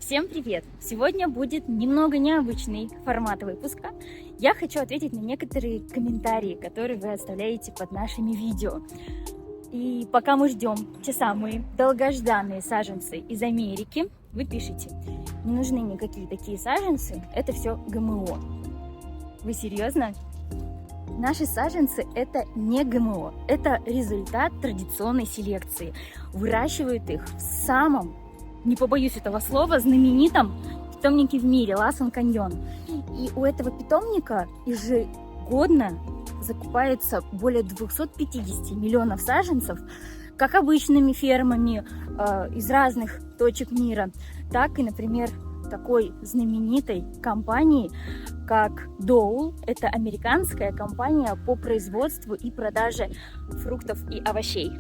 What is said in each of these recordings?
Всем привет! Сегодня будет немного необычный формат выпуска. Я хочу ответить на некоторые комментарии, которые вы оставляете под нашими видео. И пока мы ждем те самые долгожданные саженцы из Америки, вы пишите: не нужны никакие такие саженцы, это все ГМО. Вы серьезно? Наши саженцы – это не ГМО, это результат традиционной селекции. Выращивают их в самом, не побоюсь этого слова, знаменитом питомнике в мире – Ласан Каньон. И у этого питомника ежегодно закупается более 250 миллионов саженцев, как обычными фермами из разных точек мира, так и, например, такой знаменитой компании, как Dole. Это американская компания по производству и продаже фруктов и овощей.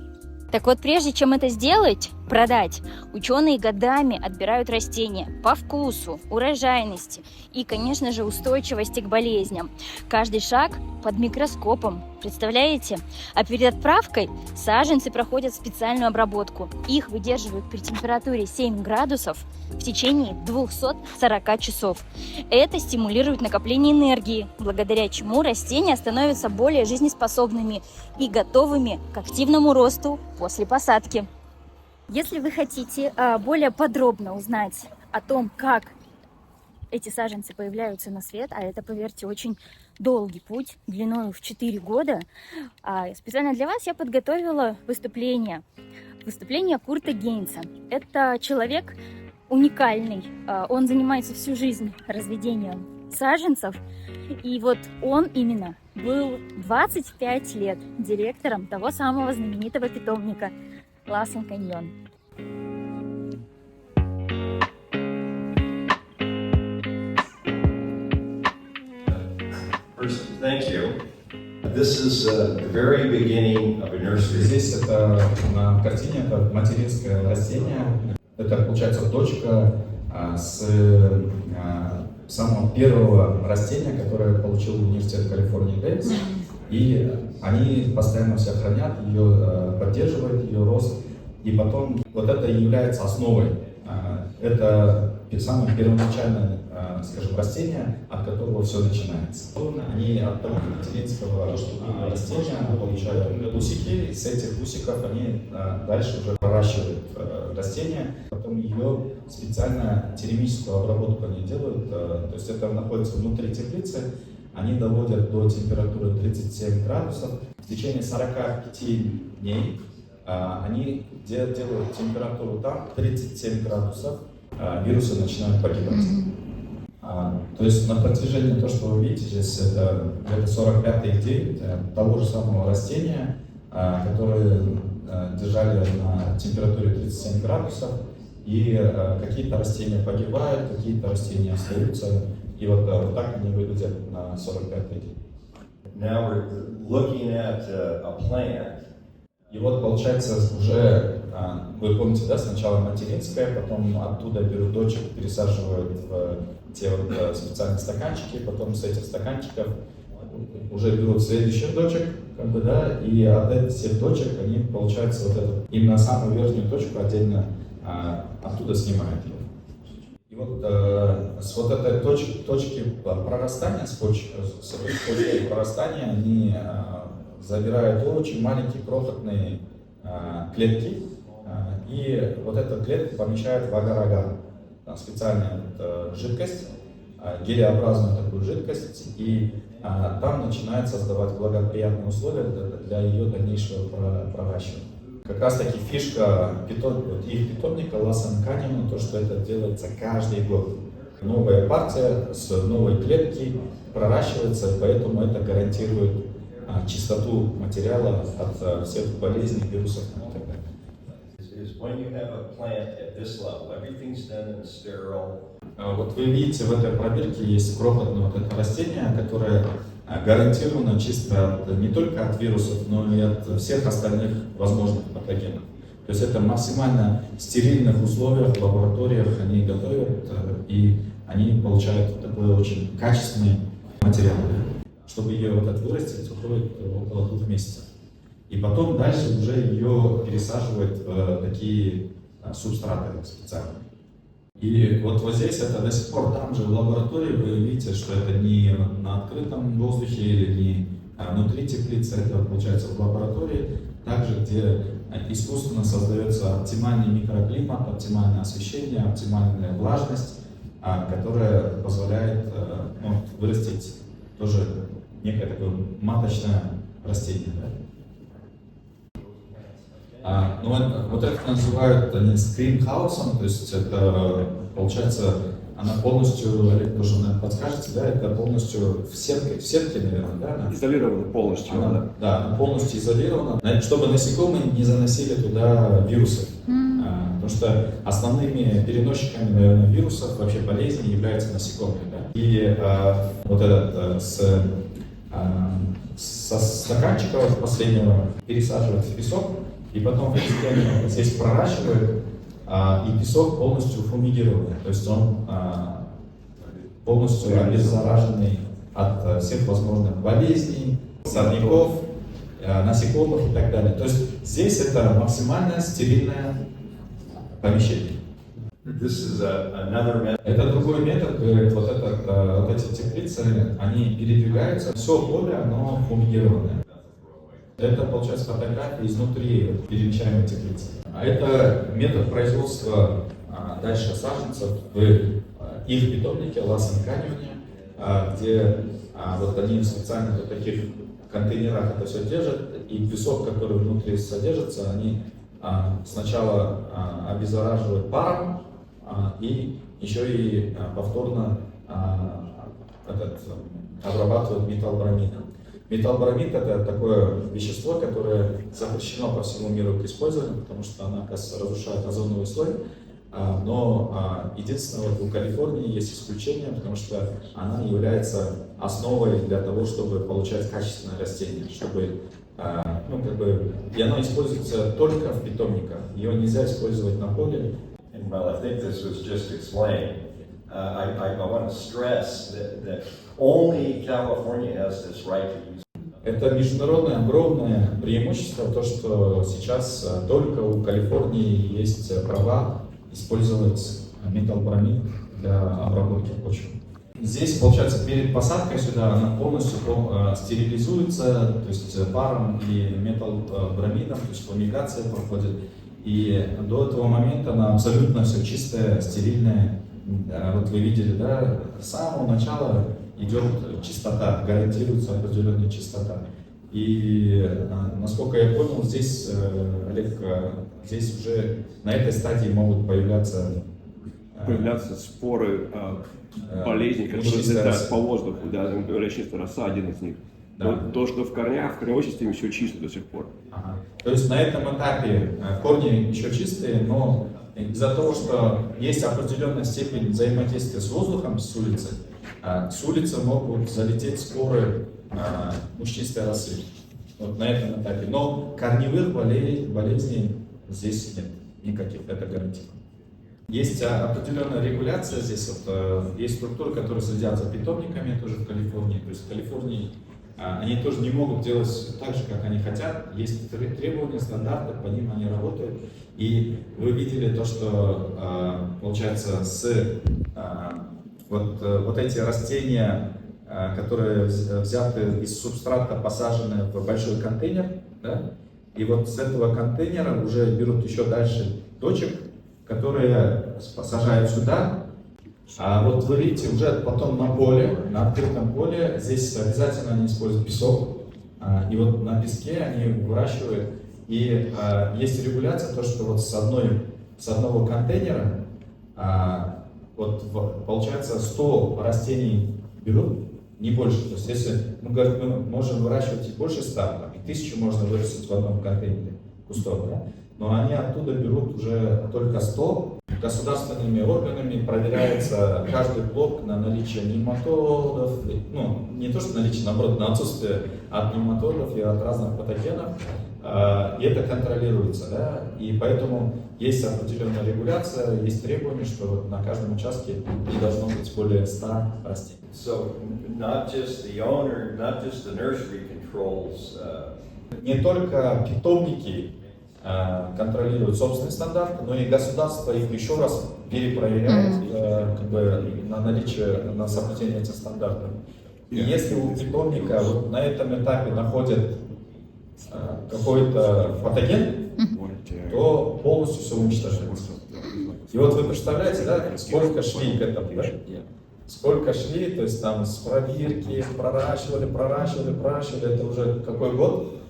Так вот, прежде чем это сделать, продать, ученые годами отбирают растения по вкусу, урожайности и, конечно же, устойчивости к болезням. Каждый шаг под микроскопом, представляете? А перед отправкой саженцы проходят специальную обработку. Их выдерживают при температуре 7 градусов в течение 240 часов. Это стимулирует накопление энергии, благодаря чему растения становятся более жизнеспособными и готовыми к активному росту после посадки. Если вы хотите более подробно узнать о том, как эти саженцы появляются на свет, а это, поверьте, очень долгий путь, длиной в 4 года, специально для вас я подготовила выступление Курта Гейнса. Это человек уникальный, он занимается всю жизнь разведением саженцев, и вот он именно был 25 лет директором того самого знаменитого питомника Ласан Каньон. First, thank you. This is the very beginning of a nursery. Здесь это на картине это материнское растение. Это получается дочка с самого первого растения, которое получил университет Калифорнии Дэвис. И они постоянно все хранят, ее поддерживают, ее рост. И потом вот это является основой. Это самое первоначальное, скажем, растение, от которого все начинается. Они от того материнского растения получают усики, с этих усиков они дальше уже проращивают растение, потом ее специально термическую обработку они делают, то есть это находится внутри теплицы, они доводят до температуры 37 градусов. В течение 45 дней они делают температуру там 37 градусов, вирусы начинают погибать. То есть на протяжении того, что вы видите здесь, это где-то 45-й день того же самого растения, которое держали на температуре 37 градусов, и какие-то растения погибают, какие-то растения остаются, и вот так они выглядят на 45-й день. Now we're looking at a plant. И вот получается уже, вы помните, да, сначала материнская, потом оттуда берут дочек, пересаживают в те вот специальные стаканчики, потом с этих стаканчиков уже берут следующих дочек, как бы, да, и от этих дочек они, получается, вот эту, именно самую верхнюю точку отдельно оттуда снимают ее. И вот с вот этой точки прорастания, с точки прорастания они забирают очень маленькие крохотные клетки, и вот эту клетку помещают в агар-агар. Специальная жидкость, гелеобразную такую жидкость, и там начинает создавать благоприятные условия для ее дальнейшего проращивания. Как раз таки фишка их питомника Ласан Каньон, то, что это делается каждый год. Новая партия с новой клетки проращивается, поэтому это гарантирует чистоту материала от всех болезней, вирусов и так далее. When you have a plant at this level, everything's done in sterile. Вот вы видите, в этой пробирке есть крохотное вот это растение, которое гарантированно чисто не только от вирусов, но и от всех остальных возможных патогенов. То есть это максимально стерильных условиях, в лабораториях они готовят, и они получают такой очень качественный материал. Чтобы ее вот это вырастить, уходит около 2 месяцев. И потом дальше уже ее пересаживают в такие субстраты специальные. И вот здесь это до сих пор там же в лаборатории вы видите, что это не на открытом воздухе или не внутри теплицы, это получается в лаборатории, также где искусственно создается оптимальный микроклимат, оптимальное освещение, оптимальная влажность, которая позволяет вырастить тоже некое такое маточное растение. Да? Вот это называют они скринхаусом, то есть это получается, она полностью, Олег тоже наверное, подскажете, да, это полностью в сетке, наверное, да? Изолирована полностью. Да, она полностью изолирована, чтобы насекомые не заносили туда вирусы. Потому что основными переносчиками, наверное, вирусов, вообще болезней являются насекомые. Да? И вот этот со стаканчика последнего пересаживают в песок, и потом в песке здесь проращивают, и песок полностью фумигированный, то есть он полностью обеззараженный от всех возможных болезней, сорняков, насекомых и так далее. То есть здесь это максимально стерильное помещение. Это другой метод, вот эти теплицы, они передвигаются, все поле, оно фумигированное. Это, получается, фотография изнутри перемещаемой теплицы. А это метод производства дальше саженцев в их питомнике Лас-Эн-Каньоне, где вот они в специальных вот таких контейнерах это все держат, и песок, который внутри содержится, они сначала обеззараживают паром и еще и повторно обрабатывают металлбромидом. Металлбромид — это такое вещество, которое запрещено по всему миру к использованию, потому что оно, оказывается, разрушает озоновый слой. Но единственное, вот у Калифорнии есть исключение, потому что она является основой для того, чтобы получать качественное растение, чтобы, и оно используется только в питомниках, ее нельзя использовать на поле. Well, I think this was just explained. I want to stress that only California has this right to use. Это международное огромное преимущество, то, что сейчас только у Калифорнии есть права использовать металлбромид для обработки почвы. Здесь, получается, перед посадкой сюда она полностью стерилизуется, то есть паром и металлбромидом, то есть фумигация проходит. И до этого момента она абсолютно все чистое, стерильное. Вот вы видели, да, с самого начала идет чистота, гарантируется определенная чистота. И насколько я понял, здесь, Олег, здесь уже на этой стадии могут появляться споры болезней, которые взлетают по воздуху, да, например, чистая роса, один из них. Да. То, что в корневой системе все чисто до сих пор. Ага. То есть на этом этапе корни еще чистые, но из-за того, что есть определенная степень взаимодействия с воздухом, с улицы могут залететь споры мучнистой росы. Вот на этом этапе. Но корневых болезней здесь нет никаких, это гарантированно. Есть определенная регуляция здесь, вот, есть структуры, которые следят за питомниками тоже в Калифорнии. То есть в Калифорнии они тоже не могут делать так же, как они хотят. Есть требования, стандарты, по ним они работают. И вы видели то, что получается вот эти растения, которые взяты из субстрата, посажены в большой контейнер, да? И вот с этого контейнера уже берут еще дальше точек, которые посажают сюда. А вот вы видите, уже потом на поле, на открытом поле, здесь обязательно они используют песок. И вот на песке они выращивают. И есть регуляция, то, что вот с одного контейнера вот получается 100 растений берут, не больше. То есть если мы можем выращивать и больше 100, и 1000 можно вырастить в одном контейнере кустов, да? Но они оттуда берут уже только 100. Государственными органами проверяется каждый блок на наличие нематодов, ну не то что наличие, наоборот, на отсутствие от нематодов и от разных патогенов, и это контролируется, да? И поэтому есть определенная регуляция, есть требования, что на каждом участке не должно быть более 100 растений. So not just the owner, not just the nursery controls. Не только питомники контролируют собственные стандарты, но и государство их еще раз перепроверяет как бы, на наличие, на соблюдение этих стандартов. И если у питомника вот на этом этапе находят какой-то патоген, то полностью все уничтожается. И вот вы представляете, да, сколько шли к этому, да? Сколько шли, то есть там с проверки, проращивали, это уже какой год.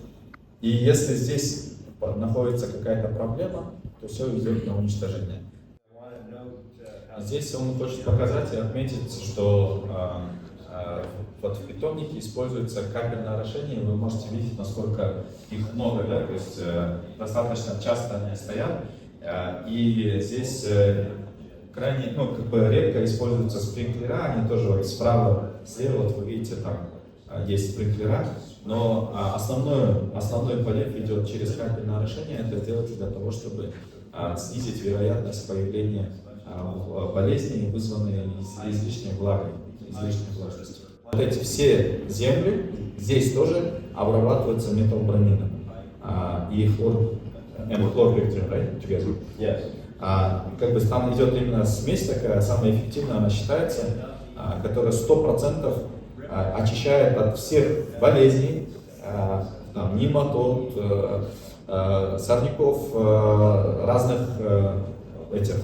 И если здесь находится какая-то проблема, то все идет на уничтожение. Здесь он хочет показать и отметить, что вот в питомнике используется капельное орошение, и вы можете видеть, насколько их много, да? То есть достаточно часто они стоят, и здесь крайне, как бы редко используются спринклера, они тоже вот справа, слева, вот вы видите, там есть спринклера, но основной полив идет через капельное орошение, это делается для того, чтобы снизить вероятность появления болезней, вызванные излишней влагой, излишней влажностью. Вот эти все земли здесь тоже обрабатываются металлобромидом и хлорвектор, right? Together. Yes. Как бы там идет именно смесь такая, самая эффективная она считается, которая 100% очищает от всех болезней, там, нематод, сорняков, разных этих,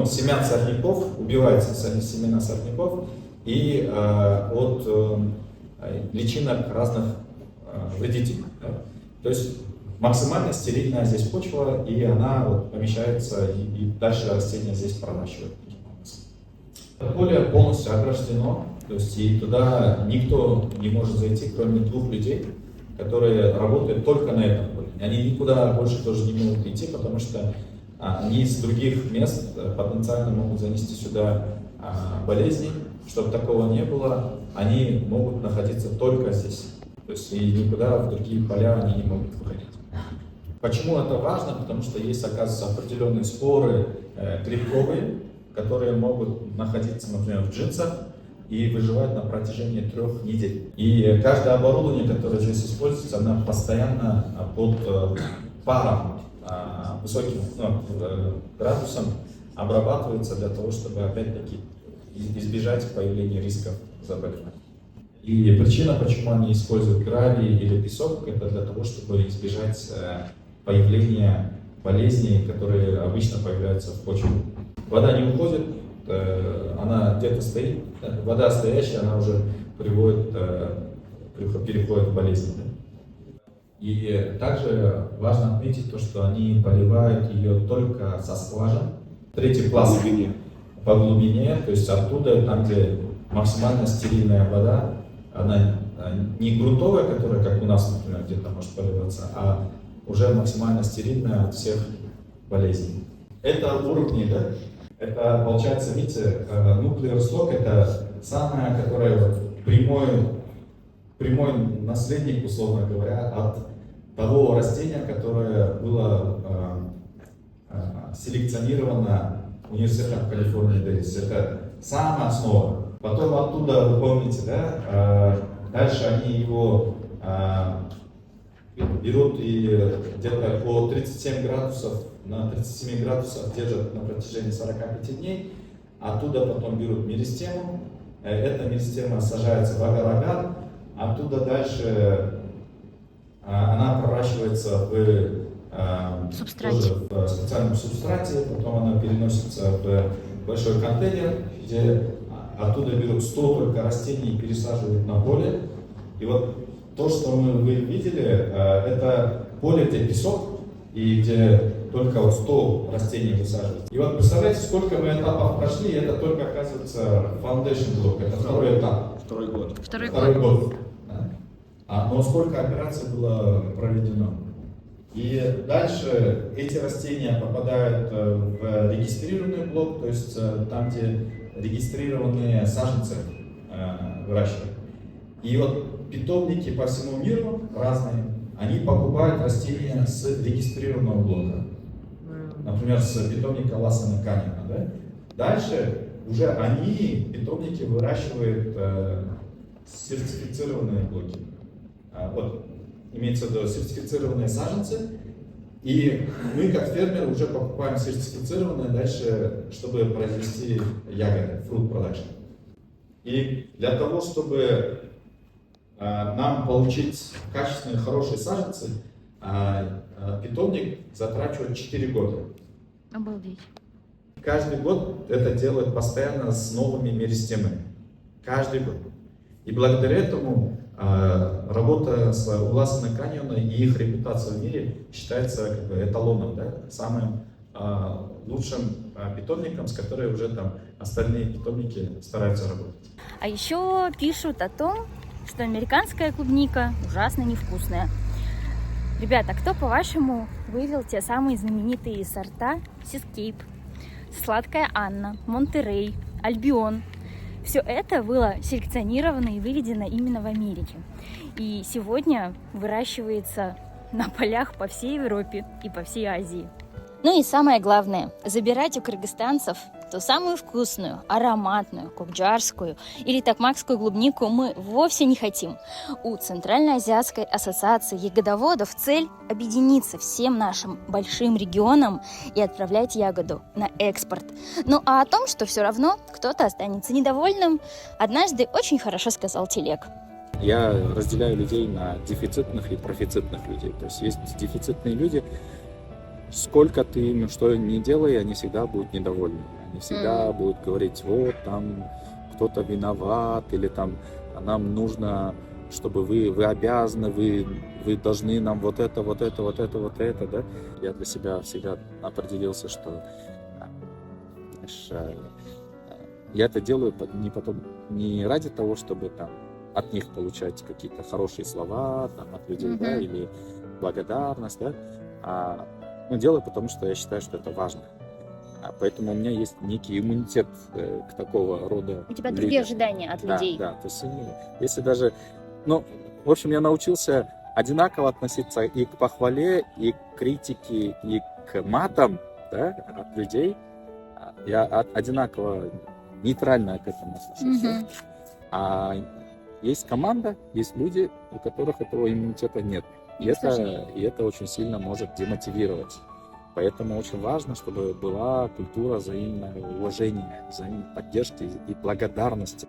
семян сорняков, убиваются семена сорняков и от личинок разных вредителей. Да? То есть максимально стерильная здесь почва, и она вот помещается, и дальше растения здесь проращивают. Поле полностью ограждено, то есть и туда никто не может зайти, кроме 2 людей, которые работают только на этом поле. Они никуда больше тоже не могут идти, потому что они из других мест потенциально могут занести сюда болезни. Чтобы такого не было, они могут находиться только здесь. То есть и никуда в другие поля они не могут выходить. Почему это важно? Потому что есть, оказывается, определенные споры грибковые, которые могут находиться, например, в джинсах и выживать на протяжении 3 недель. И каждое оборудование, которое здесь используется, оно постоянно под паром, высоким градусом обрабатывается для того, чтобы опять-таки избежать появления рисков заболеваний. И причина, почему они используют гравий или песок, это для того, чтобы избежать появления болезней, которые обычно появляются в почве. Вода не уходит, она где-то стоит, вода стоящая, она уже переходит в болезни. И также важно отметить то, что они поливают ее только со скважин. 3-й класс по глубине, то есть оттуда, там где максимально стерильная вода, она не грунтовая, которая, как у нас, например, где-то может поливаться, а уже максимально стерильная от всех болезней. Это уровни, да? Это, получается, видите, nuclear stock — это самая, которая прямой наследник, условно говоря, от того растения, которое было селекционировано университетом Калифорнии Дэвис. Это самая основа. Потом оттуда, вы помните, да, дальше они его берут и где-то по 37 градусов, на 37 градусах держат на протяжении 45 дней. Оттуда потом берут меристему. Эта меристема сажается в агар-агар. Оттуда дальше она проращивается в специальном субстрате, потом она переносится в большой контейнер, где оттуда берут 100 только растений и пересаживают на поле. И вот то, что вы видели, это поле, где песок, и где только вот 100 растений высаживают. И вот представляете, сколько мы этапов прошли, и это только, оказывается, foundation блок, это 2-й этап. Второй год. Второй год. Да. Но сколько операций было проведено. И дальше эти растения попадают в регистрированный блок, то есть там, где регистрированные саженцы выращивают. И вот питомники по всему миру разные, они покупают растения с регистрированного блока. Например, с питомника Лассена Канина. Да? Дальше уже они, питомники, выращивают сертифицированные блоки. Вот, имеется в виду сертифицированные саженцы, И мы, как фермеры, уже покупаем сертифицированное дальше, чтобы произвести ягоды, fruit production. И для того, чтобы нам получить качественные, хорошие саженцы, питомник затрачивает 4 года. Обалдеть. Каждый год это делают постоянно с новыми меристемами. Каждый год. И благодаря этому работа с Уласана каньона и их репутация в мире считается как бы эталоном, да, самым лучшим питомником, с которой уже там остальные питомники стараются работать. А еще пишут о том, что американская клубника ужасно невкусная. Ребята, кто, по-вашему, вывел те самые знаменитые сорта Seascape, Сладкая Анна, Монтерей, Альбион? Все это было селекционировано и выведено именно в Америке. И сегодня выращивается на полях по всей Европе и по всей Азии. Ну и самое главное, забирать у кыргызстанцев ту самую вкусную, ароматную, кукджарскую или токмакскую клубнику мы вовсе не хотим. У Центральноазиатской ассоциации ягодоводов цель объединиться всем нашим большим регионам и отправлять ягоду на экспорт. Ну а о том, что все равно кто-то останется недовольным, однажды очень хорошо сказал Телег. Я разделяю людей на дефицитных и профицитных людей. То есть дефицитные люди, сколько ты им что ни делай, они всегда будут недовольны. Они всегда будут говорить, вот там кто-то виноват, или там нам нужно, чтобы вы обязаны, вы должны нам вот это, да. Я для себя всегда определился, что знаешь, я это делаю не ради того, чтобы там от них получать какие-то хорошие слова, там, от людей, да, или благодарность, да, делаю, потому что я считаю, что это важно. Поэтому у меня есть некий иммунитет к такого рода У тебя людям. другие ожидания от людей. Да, то есть если даже, в общем, я научился одинаково относиться и к похвале, и к критике, и к матам, да, от людей. Я одинаково нейтрально к этому отношусь. А есть команда, есть люди, у которых этого иммунитета нет. И это очень сильно может демотивировать. Поэтому очень важно, чтобы была культура взаимного уважения, взаимной поддержки и благодарности.